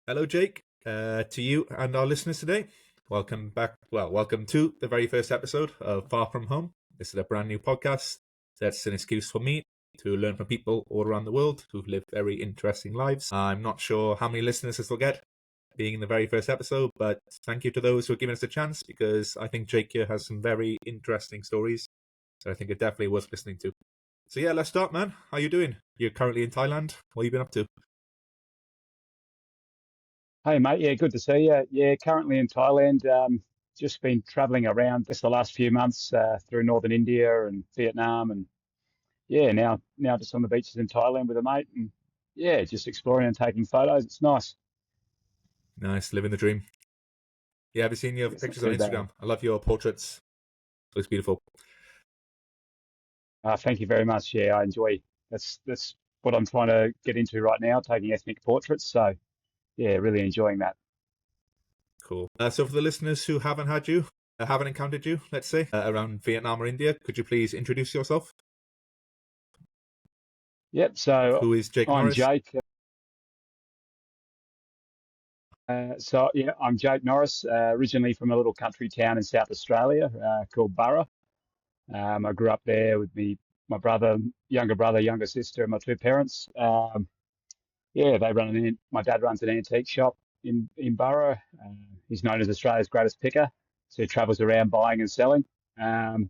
Hello, Jake, to you and our listeners today. Welcome back. Well, welcome to the very first episode of Far From Home. This is a brand new podcast that's an excuse for me to learn from people all around the world who've lived very interesting lives. I'm not sure how many listeners this will get, being in the very first episode, but thank you to those who are giving us a chance because I think Jake here has some very interesting stories that I think are definitely worth listening to. So yeah, let's start, man. How you doing? You're currently in Thailand. What have you been up to? Hey mate, yeah, good to see you. Yeah, currently in Thailand. Just been travelling around just the last few months through northern India and Vietnam, and yeah, now just on the beaches in Thailand with a mate, and yeah, just exploring and taking photos. It's nice. Nice, living the dream. Yeah, have you seen your It's not pictures on too bad. Instagram? I love your portraits. Looks beautiful. Thank you very much. Yeah, I enjoy. That's what I'm trying to get into right now, taking ethnic portraits. So yeah, really enjoying that. Cool. So for the listeners who haven't encountered you, let's say, around Vietnam or India, could you please introduce yourself? Yep. So Who is Jake I'm Norris? Jake. So yeah, I'm Jake Norris, originally from a little country town in South Australia called Burra. I grew up there with my brother, younger sister, and my two parents. Yeah, my dad runs an antique shop in Burra. He's known as Australia's greatest picker. So he travels around buying and selling. Um,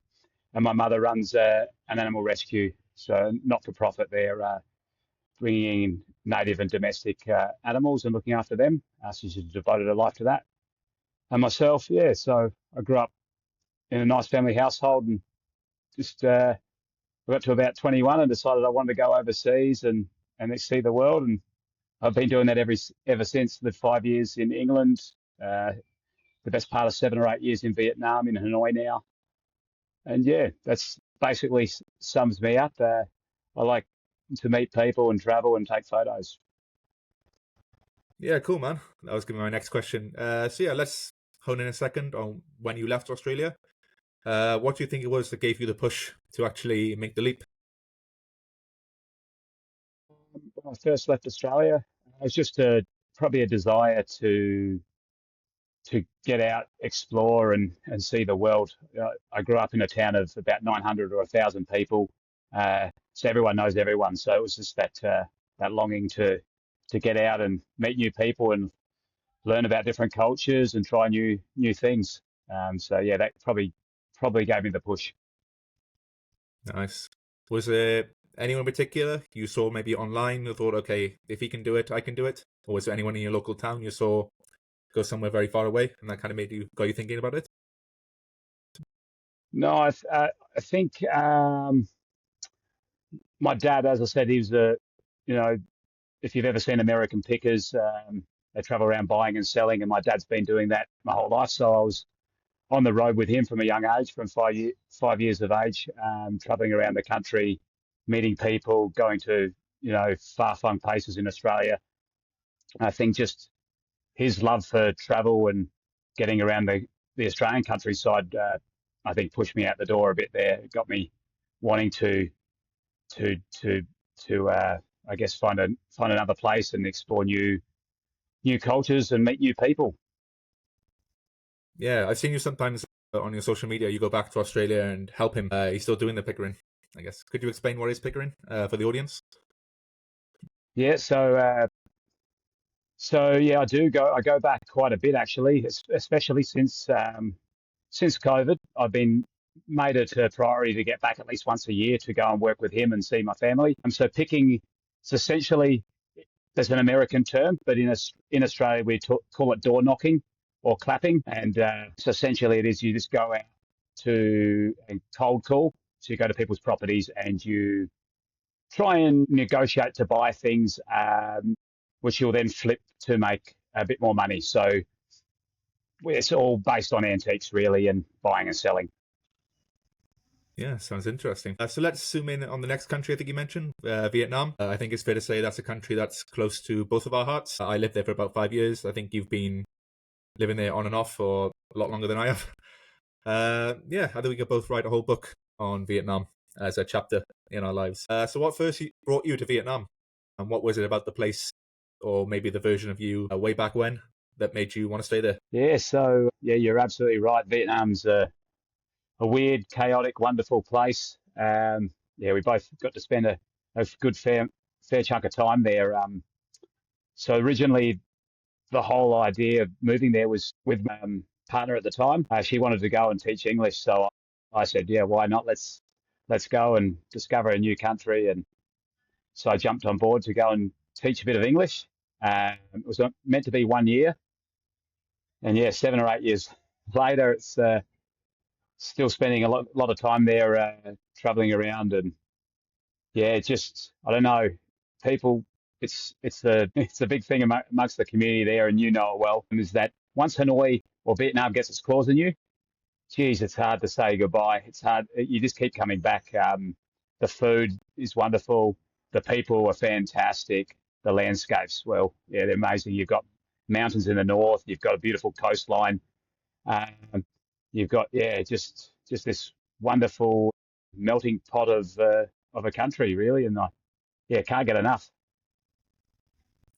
and my mother runs an animal rescue, so not for profit. They're bringing in native and domestic animals and looking after them. So she's devoted her life to that. And myself, yeah, so I grew up in a nice family household and just I got to about 21 and decided I wanted to go overseas and see the world. And I've been doing that ever since. Lived 5 years in England, uh, the best part of 7 or 8 years in Vietnam, in Hanoi now. And yeah, that's basically sums me up. I like to meet people and travel and take photos. Yeah, cool, man. That was gonna be my next question. So yeah, let's hone in a second on when you left Australia. What do you think it was that gave you the push to actually make the leap? When I first left Australia, it was just probably a desire to get out, explore, and see the world. I grew up in a town of about 900 or 1,000 people, so everyone knows everyone. So it was just that longing to get out and meet new people and learn about different cultures and try new things. So yeah, that probably gave me the push. Nice. Was there anyone in particular you saw maybe online who thought, okay, if he can do it, I can do it? Or was there anyone in your local town you saw go somewhere very far away and that kind of got you thinking about it? No, I think my dad, as I said, he was you know, if you've ever seen American Pickers, they travel around buying and selling, and my dad's been doing that my whole life. So I was on the road with him from a young age, from 5 years of age, traveling around the country, meeting people, going to far-flung places in Australia. I think just his love for travel and getting around the Australian countryside, I think pushed me out the door a bit there. It got me wanting to to to I guess find another place and explore new cultures and meet new people. Yeah, I've seen you sometimes on your social media. You go back to Australia and help him. He's still doing the pickering, I guess. Could you explain what is pickering for the audience? Yeah, so yeah, I go back quite a bit actually, especially since COVID. I've been made it a priority to get back at least once a year to go and work with him and see my family. And so picking, it's essentially, there's an American term, but in Australia we call it door knocking or clapping. And so essentially it is you just go out to and cold call. So you go to people's properties and you try and negotiate to buy things, which you'll then flip to make a bit more money. So it's all based on antiques really and buying and selling. Yeah, sounds interesting. So let's zoom in on the next country I think you mentioned, Vietnam. I think it's fair to say that's a country that's close to both of our hearts. I lived there for about 5 years. I think you've been living there on and off for a lot longer than I have. Yeah, I think we could both write a whole book on Vietnam as a chapter in our lives. So what first brought you to Vietnam? And what was it about the place or maybe the version of you way back when that made you want to stay there? Yeah, so yeah, you're absolutely right. Vietnam's a weird, chaotic, wonderful place. Yeah, we both got to spend a good fair chunk of time there. So originally, the whole idea of moving there was with my partner at the time. She wanted to go and teach English, so I said, yeah, why not? Let's go and discover a new country. And so I jumped on board to go and teach a bit of English. It was meant to be 1 year, and yeah, 7 or 8 years later, it's still spending a lot of time there, traveling around. And yeah, it's just, I don't know, people. It's a big thing amongst the community there, and you know it well. Is that once Hanoi or Vietnam gets its claws in you, geez, it's hard to say goodbye. It's hard. You just keep coming back. The food is wonderful. The people are fantastic. The landscapes, well, yeah, they're amazing. You've got mountains in the north. You've got a beautiful coastline. Um, you've got, yeah, just this wonderful melting pot of a country, really, and yeah, can't get enough.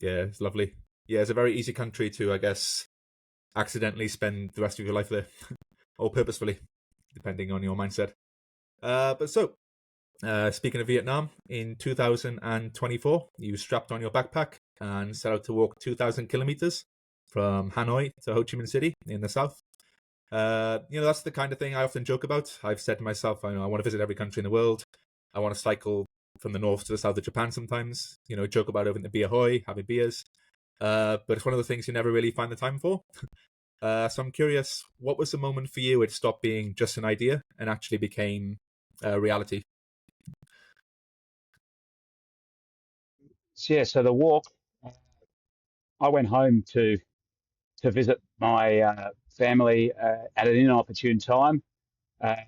Yeah, it's lovely. Yeah, it's a very easy country to, I guess, accidentally spend the rest of your life there, or purposefully, depending on your mindset. Speaking of Vietnam, in 2024, you strapped on your backpack and set out to walk 2,000 kilometers from Hanoi to Ho Chi Minh City in the south. That's the kind of thing I often joke about. I've said to myself, I want to visit every country in the world. I want to cycle from the north to the south of Japan sometimes. Joke about over the beer hoy, having beers. But it's one of the things you never really find the time for. So I'm curious, what was the moment for you it stopped being just an idea and actually became a reality? So, yeah, so the walk, I went home to visit my family at an inopportune time.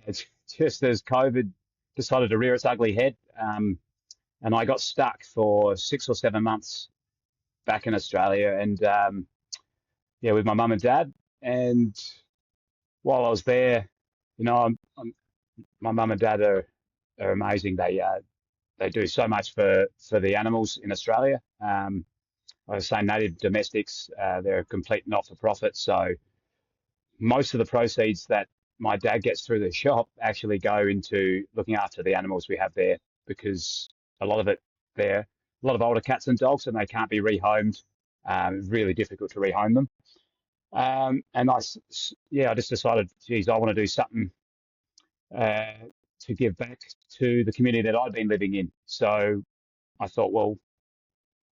It's just as COVID decided to rear its ugly head, and I got stuck for 6 or 7 months back in Australia, and yeah, with my mum and dad. And while I was there, my mum and dad are amazing. They do so much for the animals in Australia. I was saying native domestics, they're a complete not for profit. So most of the proceeds that my dad gets through the shop actually go into looking after the animals we have there, because a lot of it there, a lot of older cats and dogs, and they can't be rehomed. Really difficult to rehome them. And I just decided, geez, I want to do something uh, to give back to the community that I'd been living in. So I thought, well,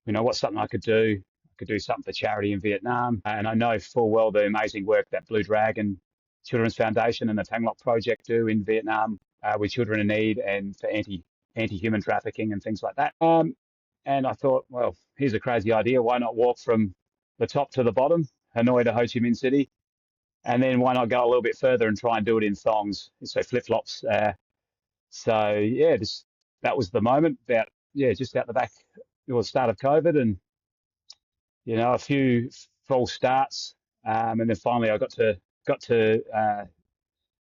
what's something I could do? I could do something for charity in Vietnam. And I know full well the amazing work that Blue Dragon Children's Foundation and the Thang Loc Project do in Vietnam with children in need and for anti-human trafficking and things like that. And I thought, well, here's a crazy idea. Why not walk from the top to the bottom, Hanoi to Ho Chi Minh City? And then why not go a little bit further and try and do it in thongs, so flip-flops. So yeah, that was the moment. About, yeah, just out the back, it was the start of COVID, and a few false starts, and then finally I got to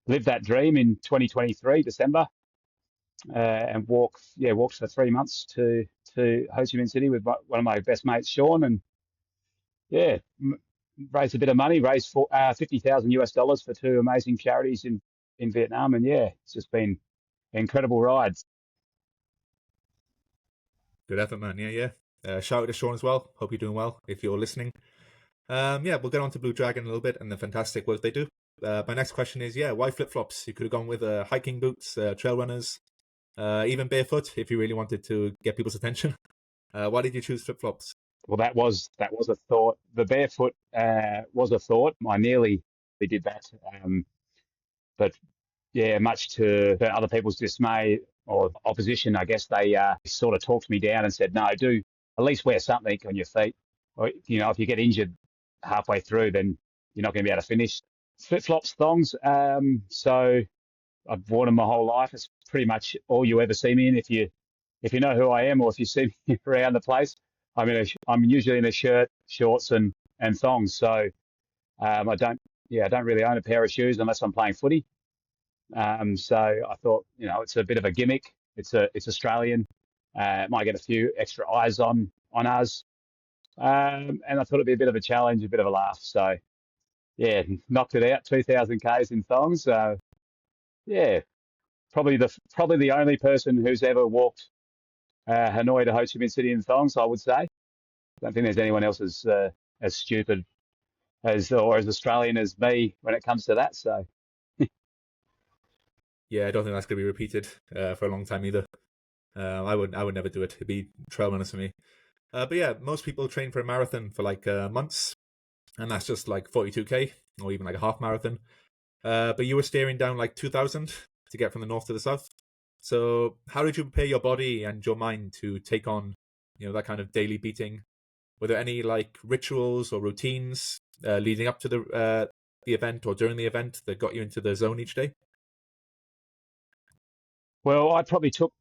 live that dream in 2023 December, and walked for 3 months to Ho Chi Minh City with one of my best mates, Sean, and yeah, raised a bit of money, raised 50,000 US dollars for two amazing charities in Vietnam, and yeah, it's just been an incredible ride. Good effort, man. Yeah, yeah. Shout out to Sean as well. Hope you're doing well if you're listening. Yeah, we'll get on to Blue Dragon in a little bit and the fantastic work they do. My next question is, yeah, why flip-flops? You could have gone with hiking boots, trail runners, even barefoot if you really wanted to get people's attention. Why did you choose flip-flops? Well, that was a thought. The barefoot was a thought. I nearly did that, but yeah, much to other people's dismay or opposition, I guess they sort of talked me down and said, no, do at least wear something on your feet. Or, if you get injured halfway through, then you're not going to be able to finish. Flip flops, thongs. So I've worn them my whole life. It's pretty much all you ever see me in. If you know who I am, or if you see me around the place, I'm usually in a shirt, shorts, and thongs. So I don't really own a pair of shoes unless I'm playing footy. So I thought, it's a bit of a gimmick. It's Australian. It might get a few extra eyes on us. And I thought it'd be a bit of a challenge, a bit of a laugh. So yeah, knocked it out, 2,000 k's in thongs. So yeah, probably the only person who's ever walked Hanoi to Ho Chi Minh City in thongs, I would say. I don't think there's anyone else as stupid or as Australian as me when it comes to that. So Yeah, I don't think that's going to be repeated for a long time either. I would never do it. It'd be trail runners for me. But yeah, most people train for a marathon for like months, and that's just like 42k or even like a half marathon. But you were steering down like 2,000 to get from the north to the south. So how did you prepare your body and your mind to take on, that kind of daily beating? Were there any like rituals or routines leading up to the event or during the event that got you into the zone each day? well, I probably took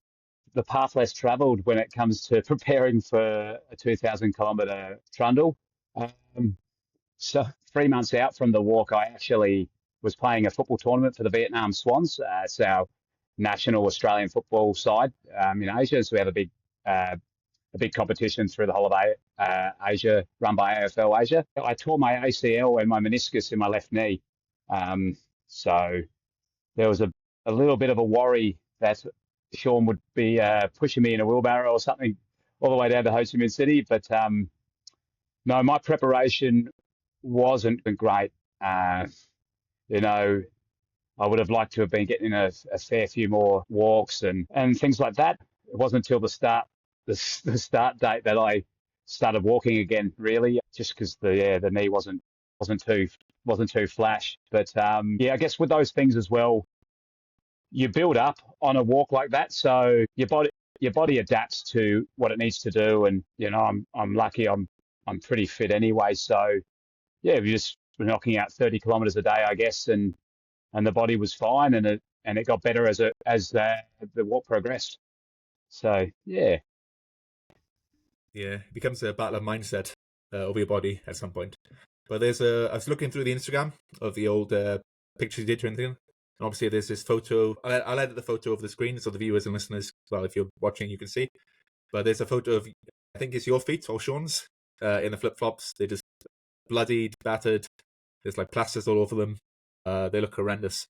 the path less travelled when it comes to preparing for a 2,000 kilometre trundle. Um, so 3 months out from the walk, I actually was playing a football tournament for the Vietnam Swans. It's our national Australian football side in Asia. So we have a big competition through the whole of Asia, run by AFL Asia. I tore my ACL and my meniscus in my left knee. So there was a little bit of a worry that Sean would be pushing me in a wheelbarrow or something all the way down to Ho Chi Minh City. But no, my preparation wasn't great. Uh, you know, I would have liked to have been getting a fair few more walks and things like that. It wasn't until the start date that I started walking again, really, just because the knee wasn't too flash. But yeah, I guess with those things as well, you build up on a walk like that, so your body adapts to what it needs to do. And I'm lucky, I'm pretty fit anyway, so yeah, we just were knocking out 30 kilometers a day, I guess, and the body was fine, and it got better as the walk progressed. So yeah. Yeah, it becomes a battle of mindset over your body at some point. But I was looking through the Instagram of the old pictures you did during the thing, and obviously there's this photo. I'll edit the photo of the screen so the viewers and listeners, well, if you're watching, you can see. But there's a photo of, I think it's your feet or Sean's, in the flip flops. They're just bloodied, battered. There's like plasters all over them. They look horrendous.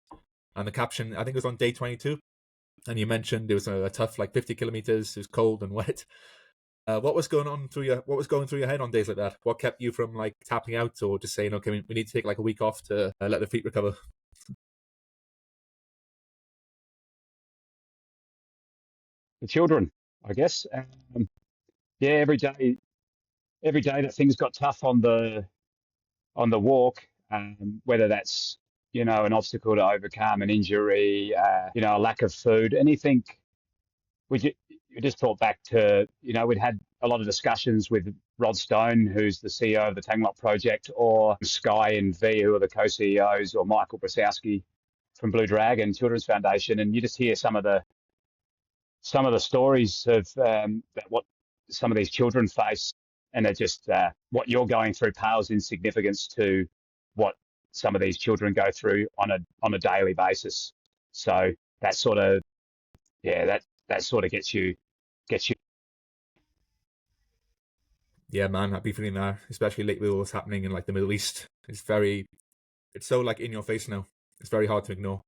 And the caption, I think it was on day 22, and you mentioned it was a tough like 50 kilometers. It was cold and wet. What was going through your head on days like that? What kept you from like tapping out or just saying, okay, we need to take like a week off to let the feet recover? The children, I guess. Yeah, every day that things got tough on the walk, whether that's an obstacle to overcome, an injury, a lack of food, anything. We just thought back to we'd had a lot of discussions with Rod Stone, who's the CEO of the Tanglop Project, or Sky and V, who are the co-CEOs, or Michael Brasowski from Blue Dragon Children's Foundation, and you just hear some of the stories of that what some of these children face, and they're just what you're going through pales in significance to what some of these children go through on a daily basis. So that sort of yeah that sort of gets you. Yeah, man, I'd be feeling that, especially lately with what's happening in like the Middle East. It's so like in your face now. It's very hard to ignore,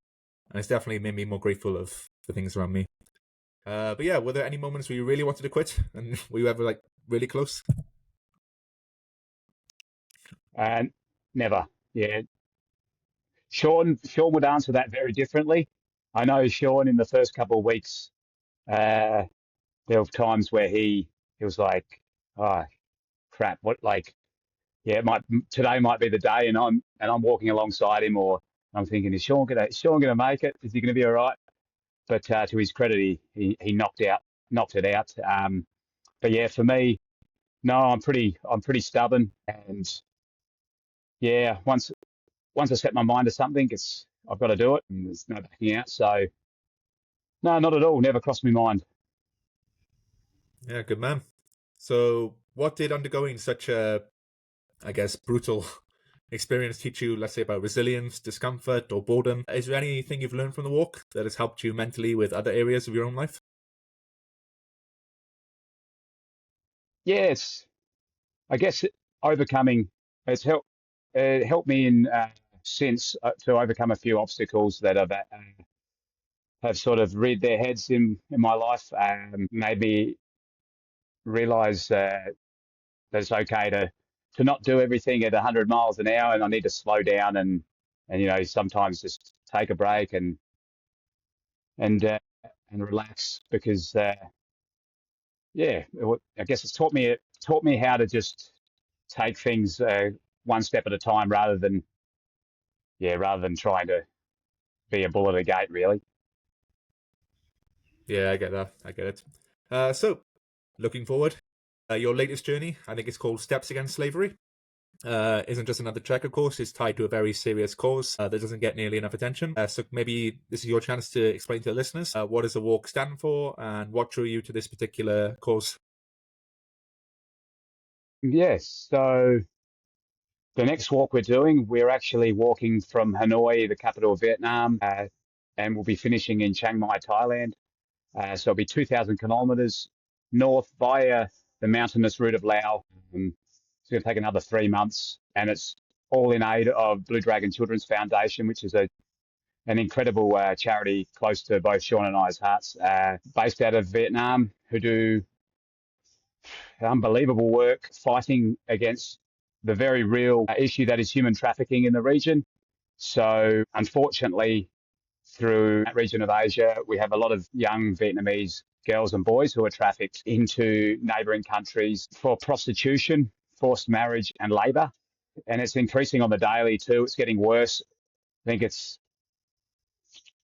and it's definitely made me more grateful of the things around me. But yeah, were there any moments where you really wanted to quit, and were you ever like really close? And never. Yeah, Sean would answer that very differently. I know Sean in the first couple of weeks. Uh, there were times where he was like, "Oh crap, what like yeah, today might be the day," and I'm walking alongside him, or I'm thinking, is Sean gonna make it? Is he gonna be all right? But to his credit, he knocked it out. But yeah, for me, no, I'm pretty stubborn, and yeah, once I set my mind to something, I've got to do it, and there's no backing out. So no, not at all. Never crossed my mind. Yeah, good man. So, what did undergoing such a, I guess, brutal experience teach you, let's say, about resilience, discomfort, or boredom? Is there anything you've learned from the walk that has helped you mentally with other areas of your own life? Yes, I guess overcoming it's helped me in since to overcome a few obstacles that have sort of reared their heads in my life. Made me realize that it's okay to not do everything at 100 miles an hour, and I need to slow down and sometimes just take a break and uh, and relax because I guess it taught me how to just take things one step at a time rather than trying to be a bull at a gate, really. Yeah, I get that. I get it. So, looking forward, your latest journey, I think it's called Steps Against Slavery. Isn't just another trek, of course. It's tied to a very serious cause that doesn't get nearly enough attention. So maybe this is your chance to explain to the listeners what does the walk stand for and what drew you to this particular cause. Yes. So the next walk we're actually walking from Hanoi, the capital of Vietnam, and we'll be finishing in Chiang Mai, Thailand. So it'll be 2,000 kilometers north via the mountainous route of Laos. It's going to take another 3 months, and it's all in aid of Blue Dragon Children's Foundation, which is an incredible charity close to both Sean and I's hearts, based out of Vietnam, who do unbelievable work fighting against the very real issue that is human trafficking in the region. So unfortunately, through that region of Asia, we have a lot of young Vietnamese girls and boys who are trafficked into neighbouring countries for prostitution, forced marriage and labour. And it's increasing on the daily too. It's getting worse. I think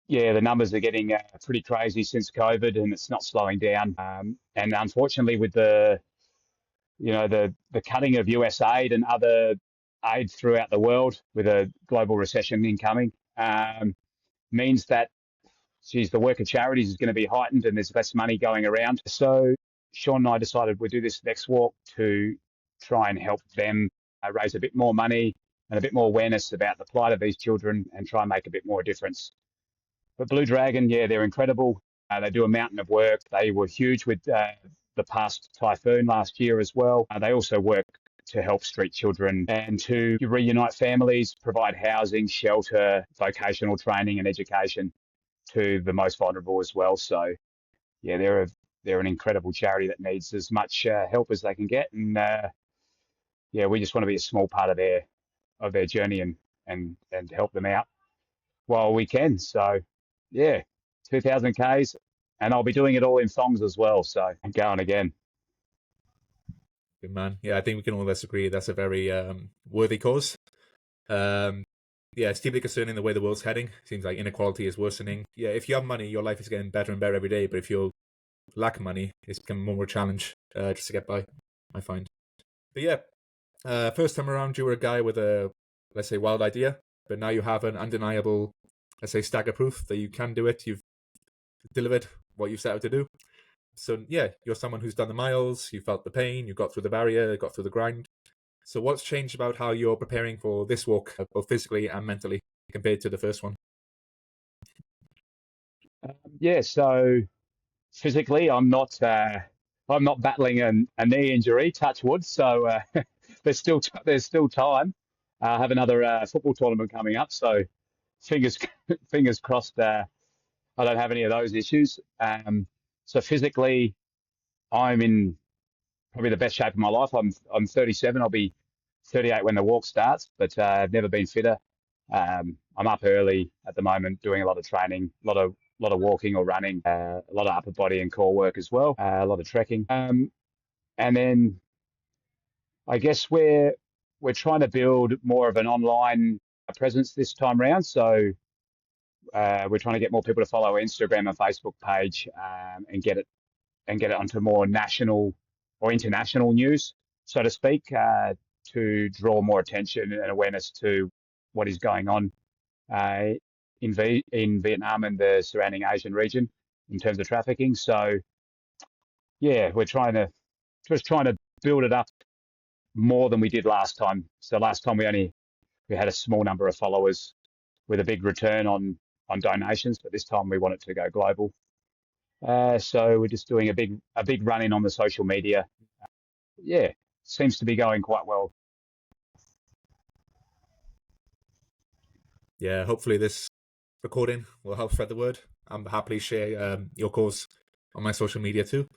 the numbers are getting pretty crazy since COVID, and it's not slowing down. And unfortunately, with the cutting of US aid and other aid throughout the world, with a global recession incoming, means that the work of charities is going to be heightened and there's less money going around. So Sean and I decided we'd do this next walk to try and help them raise a bit more money and a bit more awareness about the plight of these children and try and make a bit more difference. But Blue Dragon, they're incredible. They do a mountain of work. They were huge with the past typhoon last year as well. They also work to help street children and to reunite families, provide housing, shelter, vocational training and education to the most vulnerable as well. So, they're an incredible charity that needs as much help as they can get. And we just want to be a small part of their journey and help them out while we can. So, 2,000 Ks, and I'll be doing it all in thongs as well. So I'm going again. Good man. Yeah, I think we can all agree that's a very worthy cause. It's deeply concerning the way the world's heading. Seems like inequality is worsening. Yeah, if you have money, your life is getting better and better every day. But if you lack money, it's becoming more of a challenge just to get by, I find. But first time around, you were a guy with a, let's say, wild idea. But now you have an undeniable, let's say, stagger proof that you can do it. You've delivered what you've set out to do. So you're someone who's done the miles, you felt the pain, you got through the barrier, got through the grind. So what's changed about how you're preparing for this walk, both physically and mentally, compared to the first one? So physically, I'm not battling a knee injury, touch wood. So there's still time. I have another football tournament coming up, so fingers fingers crossed. I don't have any of those issues. So physically, I'm in probably the best shape of my life. I'm 37. I'll be 38 when the walk starts, but I've never been fitter. I'm up early at the moment, doing a lot of training, a lot of walking or running, a lot of upper body and core work as well, a lot of trekking. And then I guess we're trying to build more of an online presence this time round. So we're trying to get more people to follow our Instagram and Facebook page and get it onto more national or international news, so to speak, to draw more attention and awareness to what is going on in Vietnam and the surrounding Asian region in terms of trafficking. So we're trying to build it up more than we did last time. So last time we had a small number of followers with a big return on donations, but this time we want it to go global. So we're just doing a big run in on the social media. seems to be going quite well. Yeah, hopefully this recording will help spread the word. I'm happily share your cause on my social media too.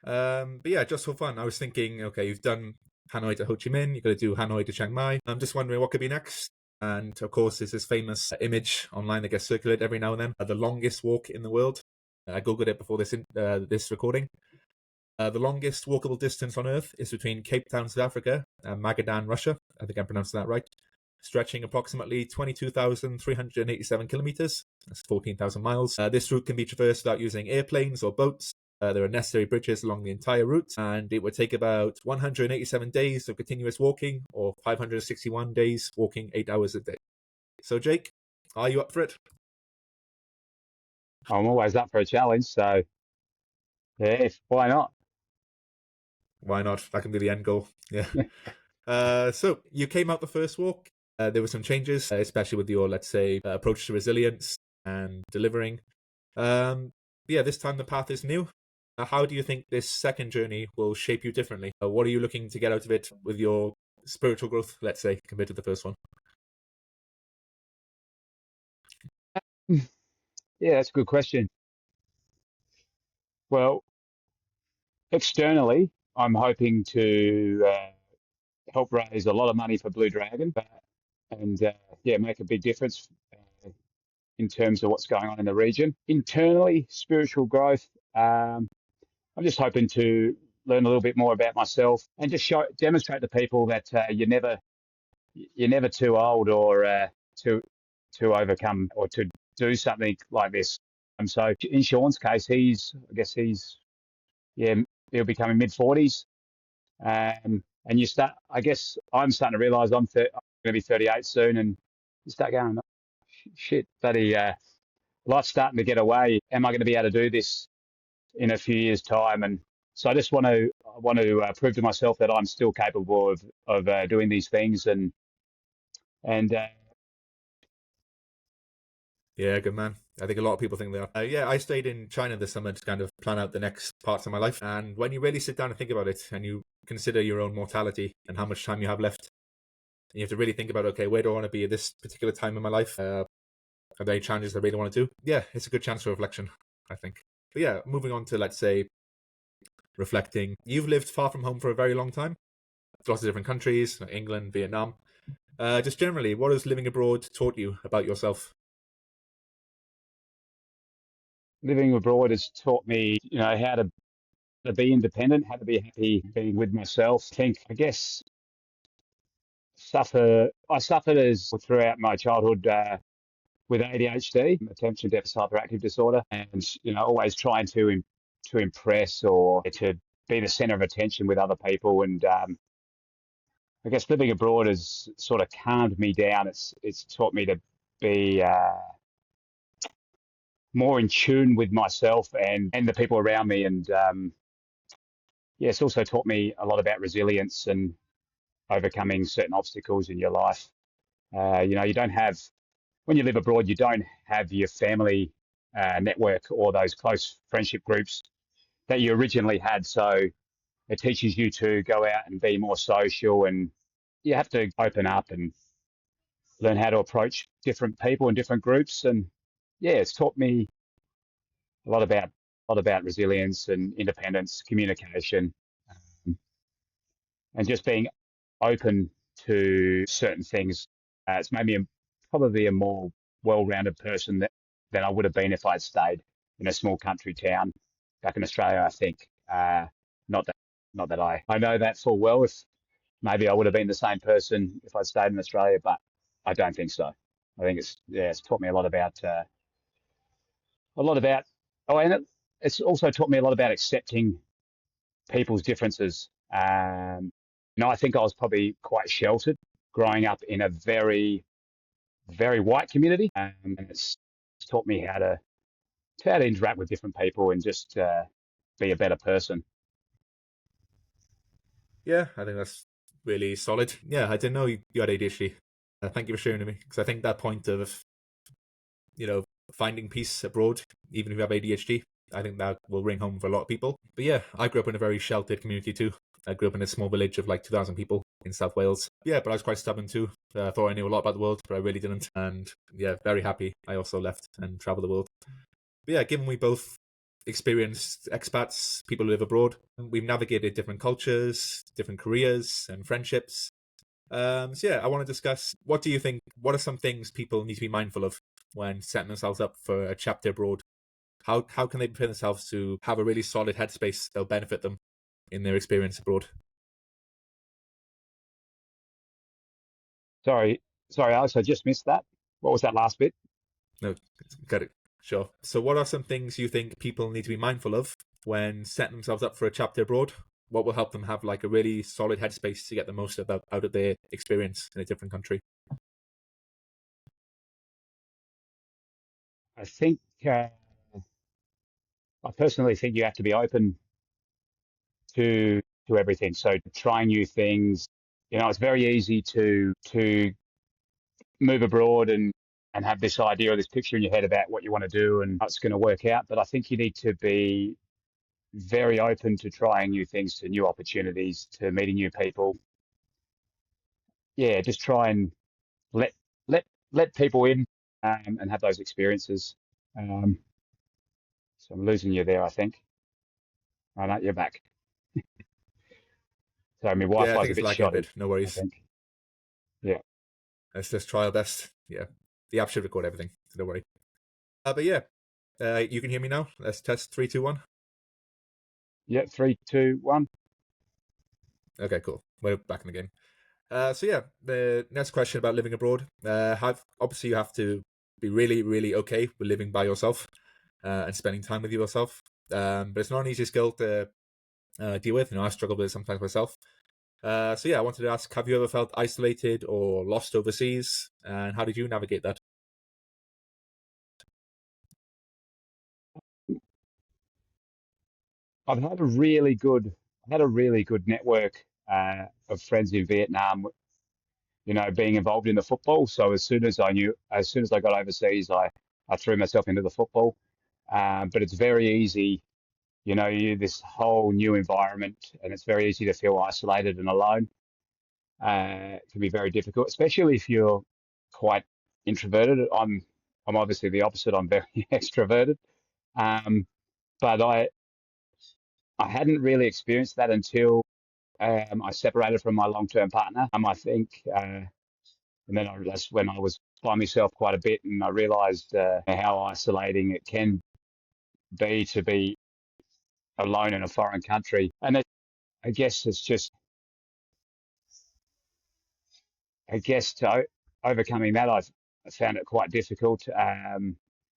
But yeah, just for fun, I was thinking, okay, you've done Hanoi to Ho Chi Minh, you're going to do Hanoi to Chiang Mai. I'm just wondering what could be next. And of course, there's this famous image online that gets circulated every now and then, the longest walk in the world. I googled it before this recording. The longest walkable distance on Earth is between Cape Town, South Africa, and Magadan, Russia. I think I'm pronouncing that right. Stretching approximately 22,387 kilometers. That's 14,000 miles. This route can be traversed without using airplanes or boats. There are necessary bridges along the entire route, and it would take about 187 days of continuous walking, or 561 days walking 8 hours a day. So, Jake, are you up for it? I'm always up for a challenge, so yeah, why not? Why not? That can be the end goal. Yeah. So you came out the first walk. There were some changes, especially with your, let's say, approach to resilience and delivering. Yeah, this time the path is new. How do you think this second journey will shape you differently? What are you looking to get out of it with your spiritual growth, let's say, compared to the first one? Yeah, that's a good question. Well, externally, I'm hoping to help raise a lot of money for Blue Dragon, and yeah, make a big difference in terms of what's going on in the region. Internally, spiritual growth. I'm just hoping to learn a little bit more about myself and just demonstrate to people that you're never too old or to overcome or to do something like this. And so, in Sean's case, I guess yeah, he'll be coming mid 40s. And I guess I'm starting to realise I'm going to be 38 soon, and you start going, oh, shit, bloody, life's starting to get away. Am I going to be able to do this in a few years' time? And so I want to prove to myself that I'm still capable of doing these things, and Yeah, good man. I think a lot of people think they are. Yeah, I stayed in China this summer to kind of plan out the next parts of my life. And when you really sit down and think about it, and you consider your own mortality and how much time you have left, and you have to really think about, okay, where do I want to be at this particular time in my life? Are there any challenges I really want to do? Yeah, it's a good chance for reflection, I think. But yeah, moving on to, let's say, reflecting. You've lived far from home for a very long time. Lots of different countries, like England, Vietnam. Just generally, what has living abroad taught you about yourself? living abroad has taught me, how to be independent, how to be happy being with myself. I guess, I suffered as throughout my childhood with ADHD, attention deficit hyperactive disorder, and always trying to impress or to be the center of attention with other people. And I guess living abroad has sort of calmed me down. It's taught me to be more in tune with myself and the people around me. And yeah, it's also taught me a lot about resilience and overcoming certain obstacles in your life. You don't have, when you live abroad, you don't have your family network or those close friendship groups that you originally had. So it teaches you to go out and be more social, and you have to open up and learn how to approach different people and different groups. And yeah, it's taught me a lot about resilience and independence, communication, um, and just being open to certain things. It's made me probably a more well-rounded person than I would have been if I'd stayed in a small country town back in Australia. I think not that I know that full well. If maybe I would have been the same person if I'd stayed in Australia, but I don't think so. I think it's taught me a lot about a lot about oh, and it's also taught me a lot about accepting people's differences. I think I was probably quite sheltered growing up in a very, very white community, and it's taught me how to interact with different people and just be a better person. Yeah, I think that's really solid. Yeah, I didn't know you had ADHD. Thank you for sharing with me, because I think that point of, finding peace abroad, even if you have ADHD, I think that will ring home for a lot of people. But yeah, I grew up in a very sheltered community too. I grew up in a small village of like 2,000 people in South Wales. Yeah, but I was quite stubborn too. I thought I knew a lot about the world, but I really didn't. And yeah, very happy I also left and traveled the world. But yeah, given we both experienced expats, people who live abroad, we've navigated different cultures, different careers and friendships. So yeah, I want to discuss, what do you think, what are some things people need to be mindful of when setting themselves up for a chapter abroad? How can they prepare themselves to have a really solid headspace that'll benefit them in their experience abroad? Sorry, Alex, I just missed that. What was that last bit? No, got it. Sure. So what are some things you think people need to be mindful of when setting themselves up for a chapter abroad? What will help them have like a really solid headspace to get the most out of their experience in a different country? I think I personally think you have to be open to everything. So trying new things. You know, it's very easy to move abroad and have this idea or this picture in your head about what you want to do and how it's going to work out. But I think you need to be very open to trying new things, to new opportunities, to meeting new people. Yeah, just try and let let let people in and have those experiences. Um, so I'm losing you there, I think. Oh, no, you're back. So my Yeah, I Wi-Fi's think a it's bit lagging a shoddy, bit. No I worries. think. Yeah. Let's just try our best. Yeah, the app should record everything, so don't worry. But yeah, you can hear me now. Let's test 3, 2, 1. Yeah. 3, 2, 1. Okay, cool. We're back in the game. So yeah, the next question about living abroad. Obviously you have to be really, really okay with living by yourself and spending time with yourself. But it's not an easy skill to deal with. You know, I struggle with it sometimes myself. So yeah, I wanted to ask: have you ever felt isolated or lost overseas? And how did you navigate that? I've had a really good, network of friends in Vietnam. You know, being involved in the football. So as soon as I got overseas, I threw myself into the football. But it's very easy, you know, this whole new environment, and it's very easy to feel isolated and alone. It can be very difficult, especially if you're quite introverted. I'm obviously the opposite. I'm very extroverted. Um, but I hadn't really experienced that until I separated from my long-term partner. I think, and then that's when I was by myself quite a bit, and I realised how isolating it can be to be alone in a foreign country. And I guess it's just, I guess overcoming that, I found it quite difficult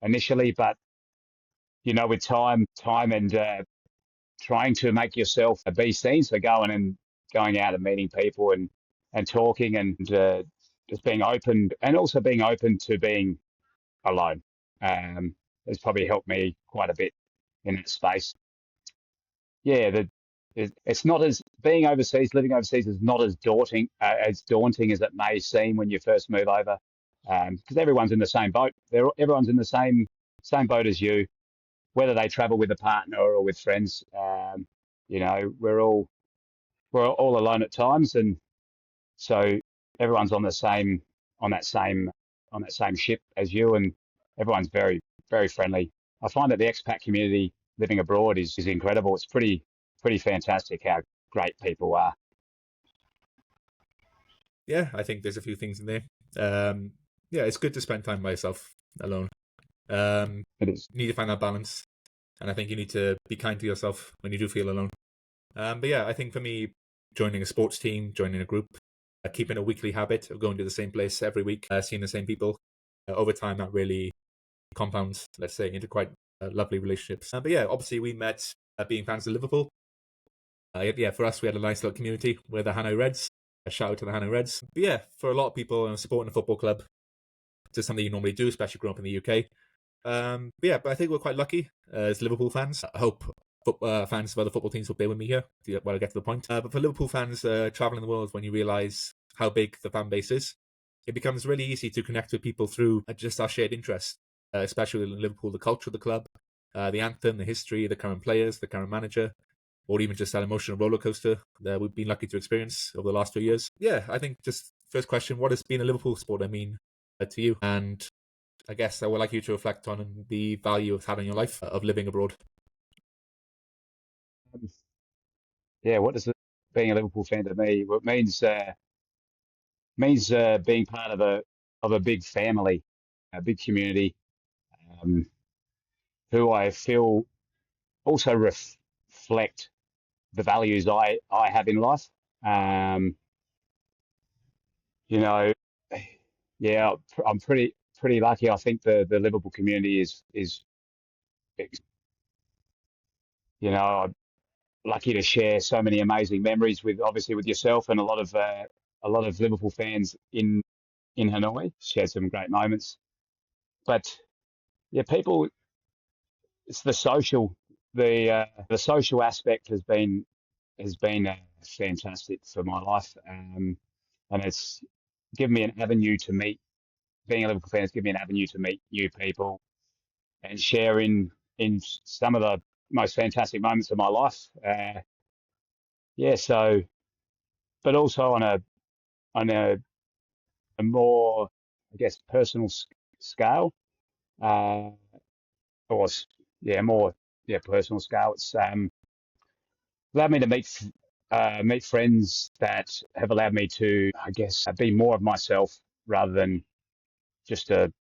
initially, but you know, with time and trying to make yourself be seen, so going out and meeting people and talking and just being open, and also being open to being alone, has probably helped me quite a bit in that space. Yeah, it's not as being overseas, living overseas is not as daunting as it may seem when you first move over, because everyone's in the same boat. Everyone's in the same boat as you, whether they travel with a partner or with friends. You know, we're all alone at times, and so everyone's on that same on that same ship as you, and everyone's very friendly. I find that the expat community living abroad is incredible. It's pretty fantastic how great people are. Yeah, I think there's a few things in there. Yeah, it's good to spend time by yourself alone. It is. You need to find that balance, and I think you need to be kind to yourself when you do feel alone. But yeah, I think for me, joining a sports team, joining a group, keeping a weekly habit of going to the same place every week, seeing the same people, over time that really compounds, let's say, into quite lovely relationships. But yeah, obviously we met being fans of Liverpool. Yeah, for us, we had a nice little community with the Hanoi Reds. A shout out to the Hanoi Reds. But yeah, for a lot of people, supporting a football club is something you normally do, especially growing up in the UK. But I think we're quite lucky as Liverpool fans. I hope fans of other football teams will bear with me here while I get to the point. But for Liverpool fans traveling the world, when you realise how big the fan base is, it becomes really easy to connect with people through just our shared interests, especially in Liverpool, the culture of the club, the anthem, the history, the current players, the current manager. or even just that emotional roller coaster that we've been lucky to experience over the last 2 years. Yeah, I think just first question, what has been a Liverpool supporter mean to you? And I guess I would like you to reflect on the value of having your life, of living abroad. Yeah, what does being a Liverpool fan to me? Well, it means being part of a big family, a big community, um, who I feel also reflect the values I have in life. Um, you know, yeah, I'm pretty lucky. I think the Liverpool community is I'm lucky to share so many amazing memories with obviously with yourself and a lot of Liverpool fans in Hanoi. Shared some great moments, but yeah, people, it's the social aspect has been fantastic for my life, and it's given me an avenue to meet. Being a Liverpool fan has given me an avenue to meet new people and share in some of the most fantastic moments of my life. Yeah, so but also on a more, I guess, personal scale, uh, or yeah, more personal scale. It's allowed me to meet friends that have allowed me to, I guess, be more of myself rather than just a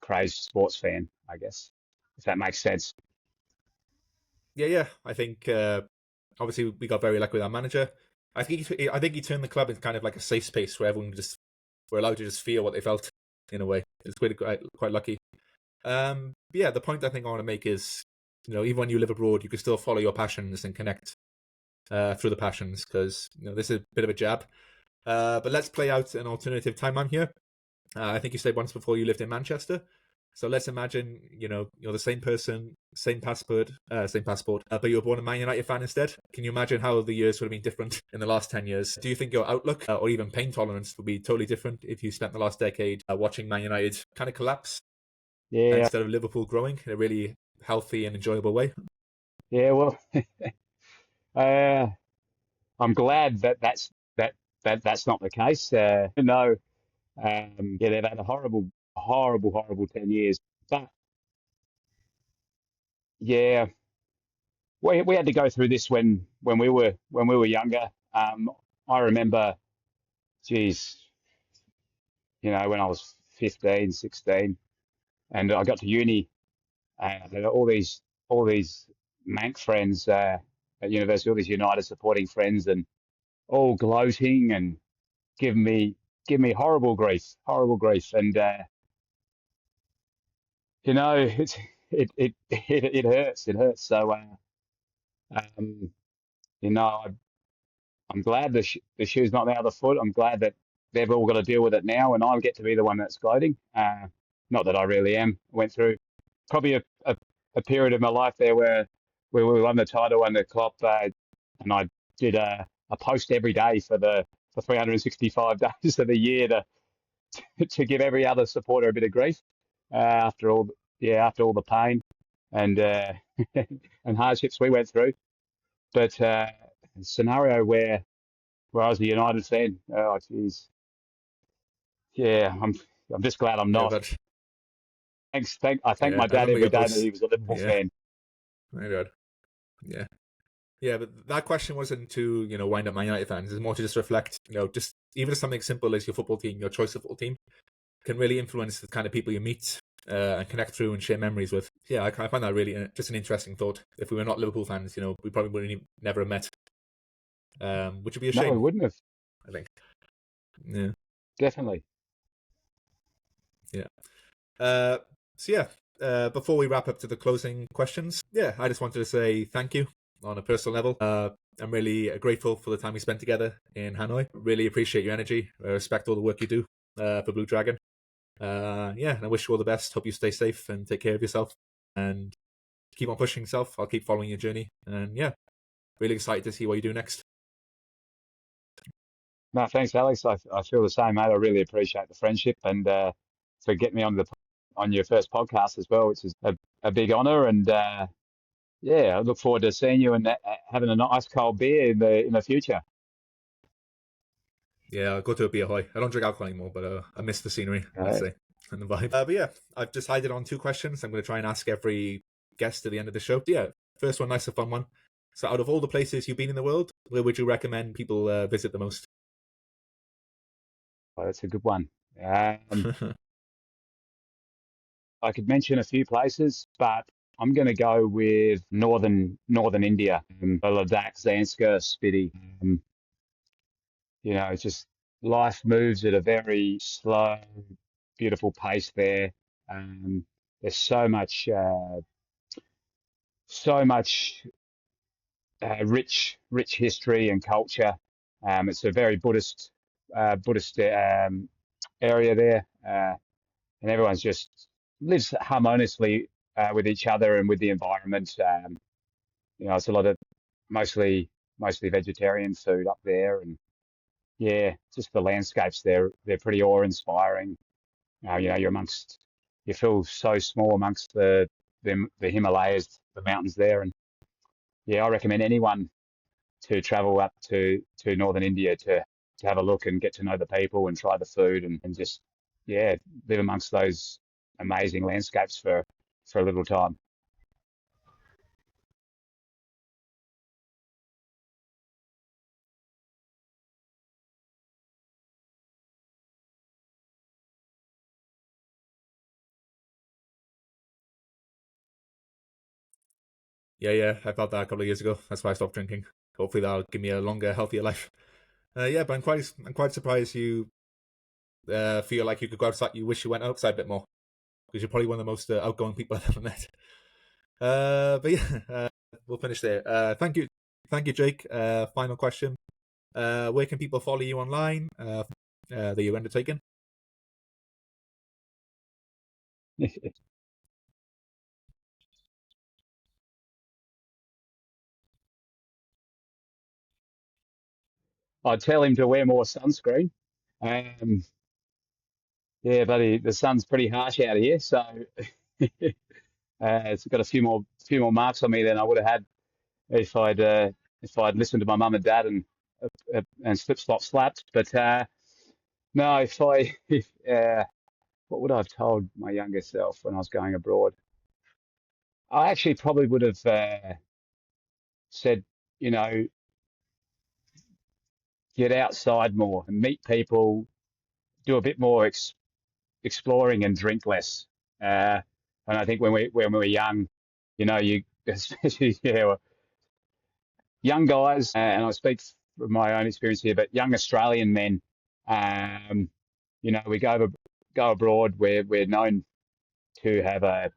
crazed sports fan, I guess, if that makes sense. Yeah. I think obviously we got very lucky with our manager. I think he turned the club into kind of like a safe space where everyone just were allowed to just feel what they felt in a way. It's quite lucky. Yeah, the point I think I want to make is, even when you live abroad, you can still follow your passions and connect through the passions, because this is a bit of a jab. But let's play out an alternative timeline here. I think you said once before you lived in Manchester. So let's imagine, you're the same person, same passport, but you were born a Man United fan instead. Can you imagine how the years would have been different in the last 10 years? Do you think your outlook or even pain tolerance would be totally different if you spent the last decade watching Man United kind of collapse Yeah, instead of Liverpool growing in a really healthy and enjoyable way? yeah. Well, uh, I'm glad that's not the case. No, yeah, they've had a horrible 10 years. But yeah, we had to go through this when we were younger. I remember, geez, when I was 15, 16, and I got to uni, and I had all these Manc friends at university, all these United supporting friends, and all gloating and giving me horrible grief, and it's it hurts. So um, you know, I, I'm glad the shoe's not on the other foot. I'm glad that they've all got to deal with it now, and I get to be the one that's gloating. Not that I really am. I went through probably a period of my life there where we won the title under Klopp, and I did a post every day for 365 days of the year to give every other supporter a bit of grief after all the pain and and hardships we went through. But a scenario where I was a United fan, oh geez, yeah, I'm just glad I'm Yeah, not. but I thank yeah, my I dad remember every your day that posts. he was a Liverpool Yeah, fan. my God. Yeah. Yeah, but that question wasn't to, wind up Man United fans. It's more to just reflect, just even something simple as your football team, your choice of football team, can really influence the kind of people you meet and connect through and share memories with. Yeah, I find that really just an interesting thought. If we were not Liverpool fans, we probably would never have met, which would be a No, we shame, wouldn't have. I think. Yeah, Definitely. yeah. So yeah, before we wrap up to the closing questions, yeah, I just wanted to say thank you on a personal level. I'm really grateful for the time we spent together in Hanoi. Really appreciate your energy. I respect all the work you do for Blue Dragon. Yeah, and I wish you all the best. Hope you stay safe and take care of yourself and keep on pushing yourself. I'll keep following your journey. And yeah, really excited to see what you do next. No, thanks, Alex. I feel the same, mate. I really appreciate the friendship and for getting me on your first podcast as well, which is a big honour. And Yeah, I look forward to seeing you and having a nice cold beer in the future. Yeah, I'll go to a beer hoi. I don't drink alcohol anymore, but I miss the scenery, let's Right. say, and the vibe. But yeah, I've decided on two questions. I'm going to try and ask every guest at the end of the show. Yeah, first one, nice and fun one. So, out of all the places you've been in the world, where would you recommend people visit the most? Well, that's a good one. I could mention a few places, but I'm going to go with northern India, Ladakh, Zanskar, Spiti. Um, it's just life moves at a very slow, beautiful pace there. Um, there's so much rich history and culture. It's a very Buddhist area there, and everyone's just lives harmoniously with each other and with the environment. It's a lot of mostly mostly vegetarian food up there, and yeah, just the landscapes they're pretty awe-inspiring. You feel so small amongst the Himalayas, the mountains there, and yeah, I recommend anyone to travel up to northern India to have a look and get to know the people and try the food and just yeah live amongst those amazing landscapes for a little time. Yeah, I felt that a couple of years ago. That's why I stopped drinking. Hopefully, that'll give me a longer, healthier life. Yeah, but I'm quite surprised you feel like you could go outside. You wish you went outside a bit more because you're probably one of the most outgoing people I've ever met. But yeah, we'll finish there. Thank you, Jake. Final question: where can people follow you online that you're undertaking? I'd tell him to wear more sunscreen. Um, yeah, but the sun's pretty harsh out here, so it's got a few more marks on me than I would have had if I'd listened to my mum and dad and slip slop slapped. But no, if what would I have told my younger self when I was going abroad? I actually probably would have said, you know, get outside more and meet people, do a bit more exploring and drink less. And I think when we were young, you especially young guys, and I speak from my own experience here, but young Australian men, um, we go abroad where we're known to have a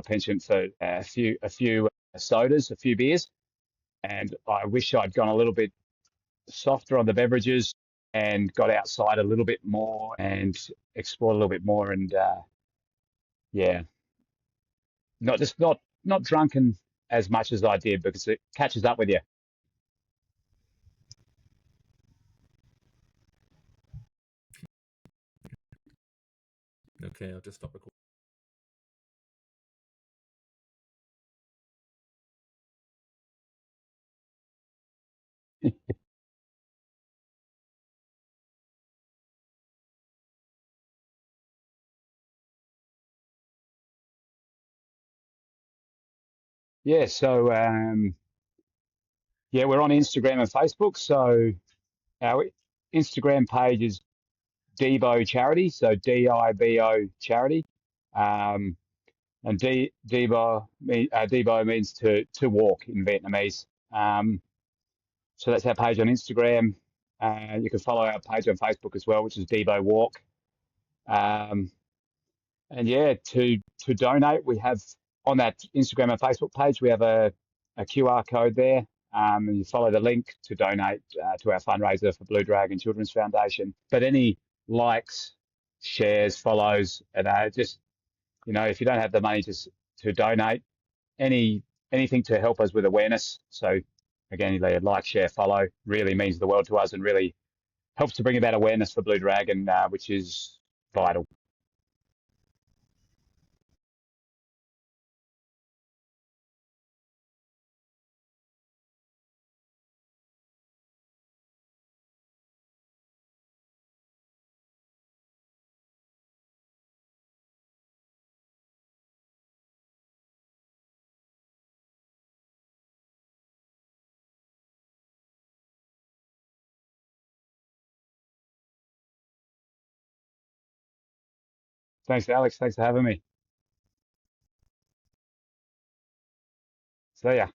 penchant for a few sodas, a few beers, and I wish I'd gone a little bit softer on the beverages and got outside a little bit more and explored a little bit more, and yeah, not drunken as much as I did because it catches up with you. Okay, I'll just stop recording. Yeah, so yeah, we're on Instagram and Facebook. So our Instagram page is Debo Charity, so Dibo Charity, um, and Debo means to walk in Vietnamese. So that's our page on Instagram. You can follow our page on Facebook as well, which is Debo Walk. Um, and yeah, to donate, we have on that Instagram and Facebook page, we have a QR code there. And you follow the link to donate to our fundraiser for Blue Dragon Children's Foundation. But any likes, shares, follows, and just if you don't have the money to donate, any anything to help us with awareness. So again, like, share, follow really means the world to us and really helps to bring about awareness for Blue Dragon, which is vital. Thanks, Alex. Thanks for having me. See ya.